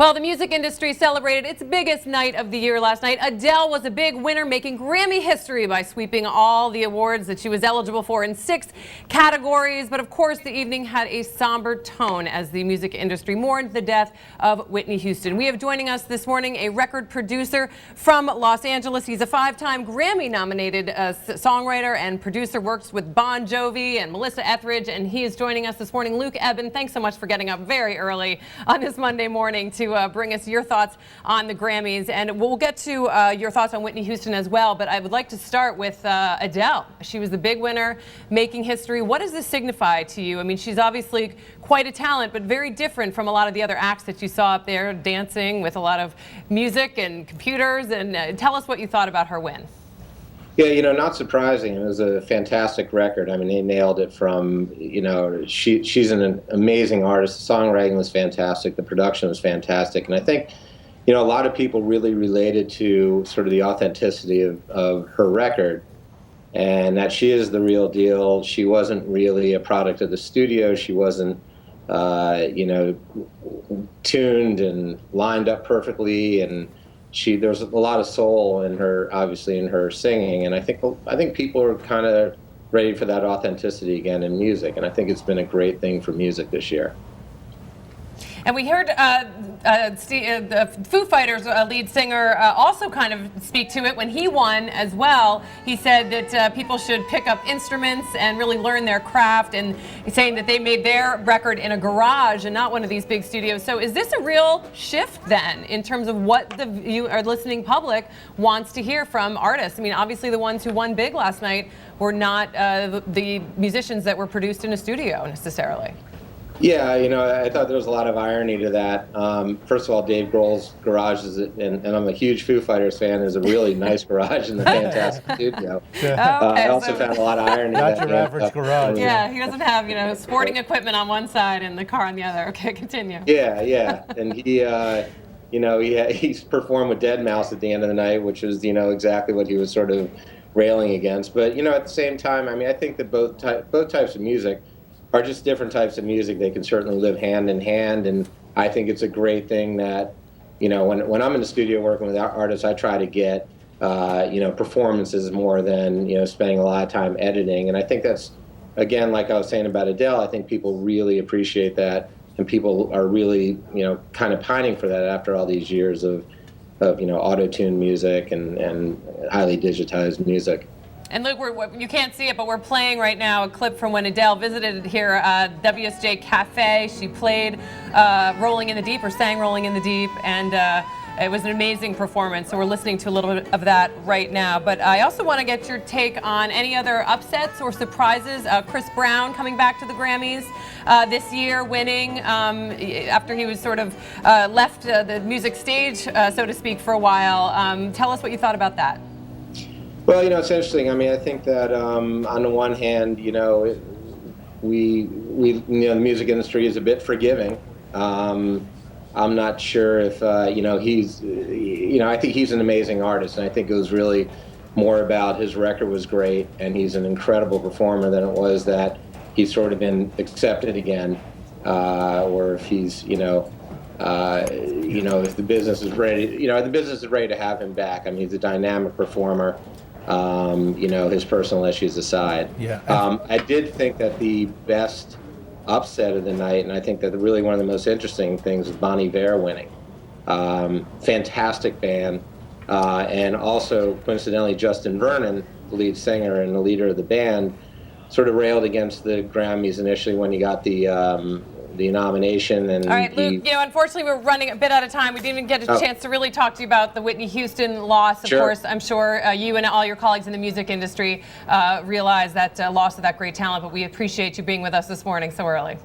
Well, the music industry celebrated its biggest night of the year last night. Adele was a big winner, making Grammy history by sweeping all the awards that she was eligible for in 6 categories. But of course, the evening had a somber tone as the music industry mourned the death of Whitney Houston. We have joining us this morning a record producer from Los Angeles. He's a 5-time Grammy-nominated songwriter and producer, works with Bon Jovi and Melissa Etheridge, and he is joining us this morning. Luke Ebbin, thanks so much for getting up very early on this Monday morning to bring us your thoughts on the Grammys. And we'll get to your thoughts on Whitney Houston as well, but I would like to start with Adele. She was the big winner, making history. What does this signify to you? I mean, she's obviously quite a talent, but very different from a lot of the other acts that you saw up there dancing with a lot of music and computers. And tell us what you thought about her win. Yeah, not surprising. It was a fantastic record. I mean, they nailed it from, she's an amazing artist. The songwriting was fantastic. The production was fantastic. And I think, a lot of people really related to sort of the authenticity of her record and that she is the real deal. She wasn't really a product of the studio. She wasn't, tuned and lined up perfectly, and there's a lot of soul in her, obviously, in her singing, and I think people are kind of ready for that authenticity again in music, and I think it's been a great thing for music this year. And we heard the Foo Fighters lead singer also kind of speak to it when he won as well. He said that people should pick up instruments and really learn their craft, and he's saying that they made their record in a garage and not one of these big studios. So is this a real shift then in terms of what the listening public wants to hear from artists? I mean, obviously the ones who won big last night were not the musicians that were produced in a studio necessarily. Yeah, I thought there was a lot of irony to that. First of all, Dave Grohl's garage and I'm a huge Foo Fighters fan, is a really nice garage in the fantastic studio. Yeah. Okay, I also found a lot of irony. Not your average garage. Yeah, he doesn't have, sporting equipment on one side and the car on the other. Okay, continue. Yeah. And he's performed with Deadmau5 at the end of the night, which is, exactly what he was sort of railing against. But, at the same time, I mean, I think that both types of music are just different types of music. They can certainly live hand in hand, and I think it's a great thing that, when I'm in the studio working with artists, I try to get, performances more than, spending a lot of time editing. And I think that's, again, like I was saying about Adele, I think people really appreciate that, and people are really, kind of pining for that after all these years of auto-tune music and highly digitized music. And Luke, you can't see it, but we're playing right now a clip from when Adele visited here at WSJ Cafe. She played Rolling in the Deep, or sang Rolling in the Deep, and it was an amazing performance. So we're listening to a little bit of that right now. But I also want to get your take on any other upsets or surprises. Chris Brown coming back to the Grammys this year, winning after he was sort of left the music stage, so to speak, for a while. Tell us what you thought about that. Well, it's interesting. I mean, I think that on the one hand, the music industry is a bit forgiving. I'm not sure if he's, I think he's an amazing artist, and I think it was really more about his record was great, and he's an incredible performer than it was that he's sort of been accepted again, or if he's, if the business is ready, the business is ready to have him back. I mean, he's a dynamic performer. His personal issues aside. Yeah. I did think that the best upset of the night, and I think that really one of the most interesting things was Bon Iver winning. Fantastic band. And also, coincidentally, Justin Vernon, the lead singer and the leader of the band, sort of railed against the Grammys initially when he got the nomination. And all right, Luke, unfortunately we're running a bit out of time. We didn't even get a chance to really talk to you about the Whitney Houston loss. Of course, I'm sure you and all your colleagues in the music industry realize that loss of that great talent, but we appreciate you being with us this morning so early.